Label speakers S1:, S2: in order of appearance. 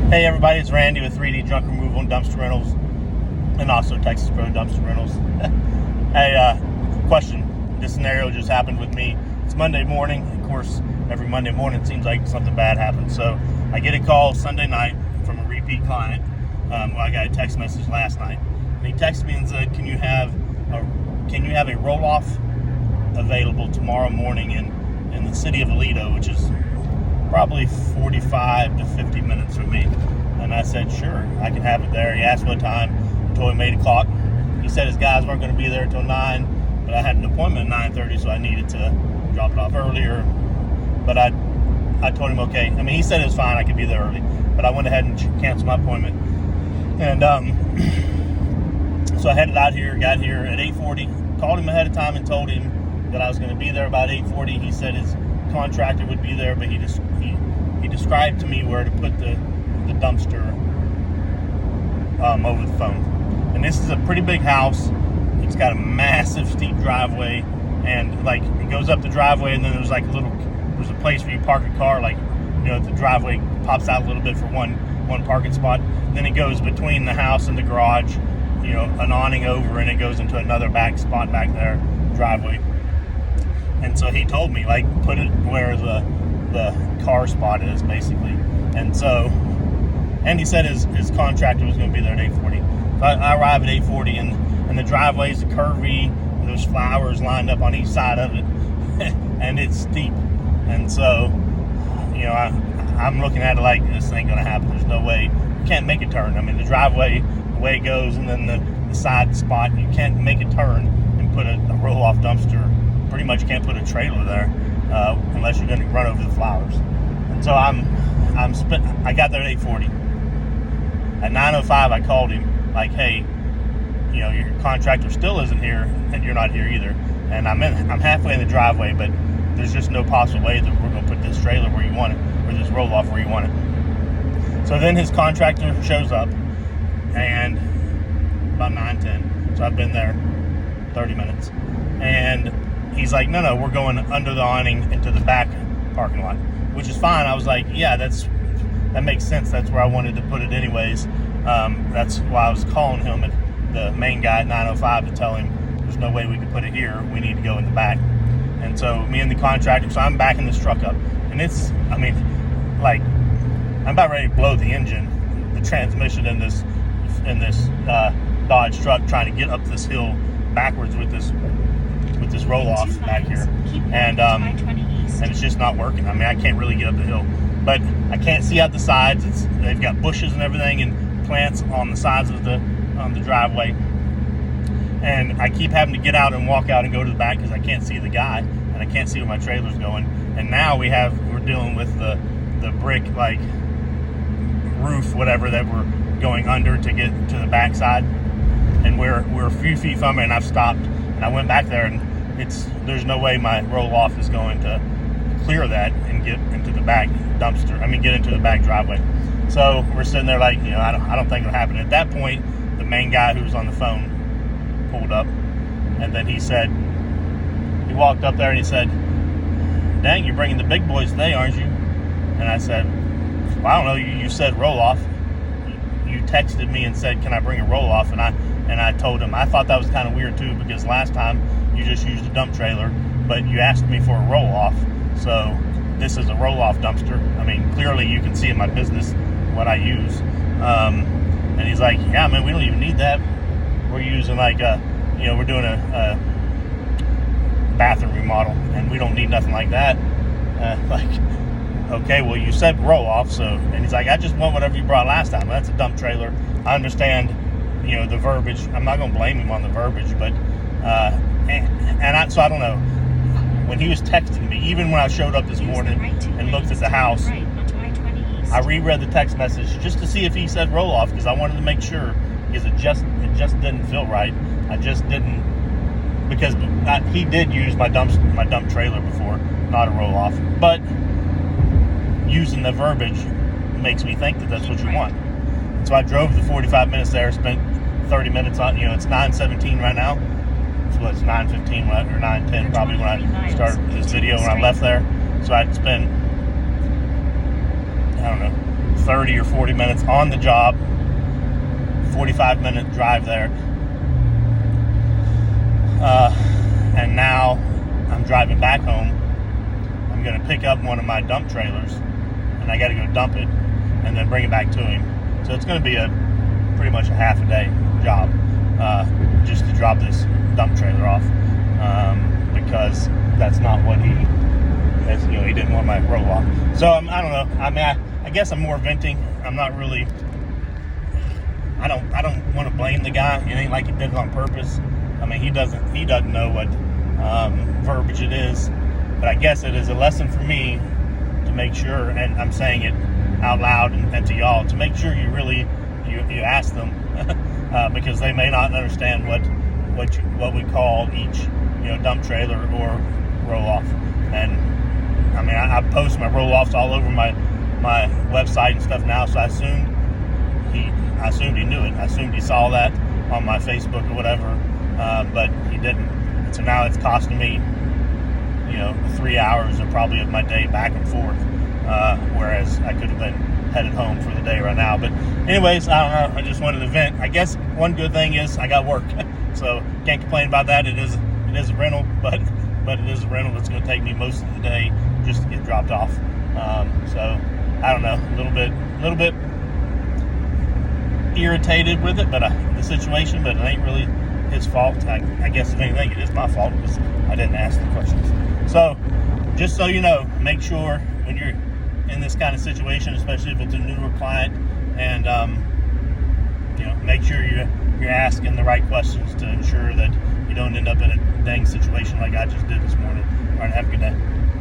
S1: Hey everybody, it's Randy with 3D Junk Removal and Dumpster Rentals, and also Texas Pro Dumpster Rentals. Hey, question. This scenario just happened with me. It's Monday morning. Of course, every Monday morning it seems like something bad happens. So I get a call Sunday night from a repeat client. I got a text message last night. And he texted me and said, can you have a roll-off available tomorrow morning in the city of Aledo, which is probably 45 to 50 minutes from me. And I said, sure, I can have it there. He asked what time. I told him 8 o'clock. He said his guys weren't going to be there until 9, but I had an appointment at 9:30, so I needed to drop it off earlier. But I told him, okay. I mean, he said it was fine, I could be there early, but I went ahead and canceled my appointment. And so I headed out here, got here at 8:40, called him ahead of time and told him that I was going to be there about 8:40. He said his contractor would be there, but he described to me where to put the dumpster over the phone. And this is a pretty big house. It's got a massive steep driveway, and like it goes up the driveway, and then there's like there's a place where you park a car, like, you know, the driveway pops out a little bit for one parking spot. Then it goes between the house and the garage, you know, an awning over, and it goes into another back spot back there, driveway. And so he told me, like, put it where the car spot is, basically. And so, and he said his contractor was going to be there at 8:40. So I arrive at 8:40, and the driveway's curvy. There's flowers lined up on each side of it, and it's steep. And so, you know, I'm looking at it like, this ain't going to happen. There's no way. You can't make a turn. I mean, the driveway, the way it goes, and then the side spot, you can't make a turn and put a roll-off dumpster. Pretty much can't put a trailer there unless you're going to run over the flowers. And so I got there at 8:40. At 9:05, I called him like, hey, you know, your contractor still isn't here, and you're not here either. And I'm halfway in the driveway, but there's just no possible way that we're going to put this trailer where you want it, or this roll off where you want it. So then his contractor shows up, and about 9:10. So I've been there 30 minutes, and he's like, no, we're going under the awning into the back parking lot, which is fine. I was like, yeah, that makes sense. That's where I wanted to put it anyways. That's why I was calling him, the main guy, at 9:05 to tell him there's no way we could put it here. We need to go in the back. And so me and the contractor, so I'm backing this truck up, and it's, I mean, like, I'm about ready to blow the engine, the transmission in this Dodge truck, trying to get up this hill backwards with this roll-off back here, and it's just not working. I mean, I can't really get up the hill, but I can't see out the sides. They've got bushes and everything and plants on the sides of the driveway, and I keep having to get out and walk out and go to the back because I can't see the guy and I can't see where my trailer's going. And now we're dealing with the brick, like, roof, whatever, that we're going under to get to the back side, and we're a few feet from it, and I've stopped. And I went back there, and there's no way my roll-off is going to clear that and get into the back dumpster. I mean, get into the back driveway. So we're sitting there like, you know, I don't think it'll happen. At that point, the main guy who was on the phone pulled up, and then he walked up there and he said, dang, you're bringing the big boys today, aren't you? And I said, well, I don't know. You said roll-off. You texted me and said, can I bring a roll-off? And I told him, I thought that was kind of weird too, because last time you just used a dump trailer, but you asked me for a roll-off. So this is a roll-off dumpster. I mean, clearly you can see in my business what I use. And he's like, yeah, man, we don't even need that. We're using like we're doing a bathroom remodel, and we don't need nothing like that. Like, okay, well, you said roll-off, so, and he's like, I just want whatever you brought last time. That's a dump trailer. I understand, you know, the verbiage. I'm not going to blame him on the verbiage, but so I don't know. When he was texting me, even when I showed up this morning and looked at the house, I reread the text message just to see if he said roll off, because I wanted to make sure, because it just didn't feel right. I just didn't, because he did use my dump trailer before, not a roll off, but using the verbiage makes me think that that's what you want. So I drove the 45 minutes there, spent 30 minutes on, you know, it's 9:17 right now. So it's 9:15 or 9:10 probably when I started this video, when I left there. So I'd spent, I don't know, 30 or 40 minutes on the job, 45-minute drive there. And now I'm driving back home. I'm going to pick up one of my dump trailers, and I got to go dump it and then bring it back to him. So it's going to be pretty much a half a day job just to drop this dump trailer off, because that's not what he didn't want my roll off. So I don't know. I mean, I guess I'm more venting. I'm not really. I don't want to blame the guy. It ain't like he did it on purpose. I mean, he doesn't know what verbiage it is. But I guess it is a lesson for me to make sure, and I'm saying it out loud and to y'all, to make sure you really you ask them, because they may not understand what we call each dump trailer or roll off. And I mean, I post my roll offs all over my website and stuff now, so I assumed he knew it. I assumed he saw that on my Facebook or whatever, but he didn't. And so now it's costing me 3 hours of my day back and forth, whereas I could have been headed home for the day right now. But anyways, I don't know, I just wanted to vent. I guess one good thing is I got work, so can't complain about that. It is a rental, but it is a rental that's going to take me most of the day just to get dropped off. So I don't know, a little bit irritated with it, but the situation, but it ain't really his fault. I guess if anything, it is my fault because I didn't ask the questions. So just so you know, make sure when you're in this kind of situation, especially if it's a newer client, and make sure you're asking the right questions to ensure that you don't end up in a dang situation like I just did this morning. All right, have a good day.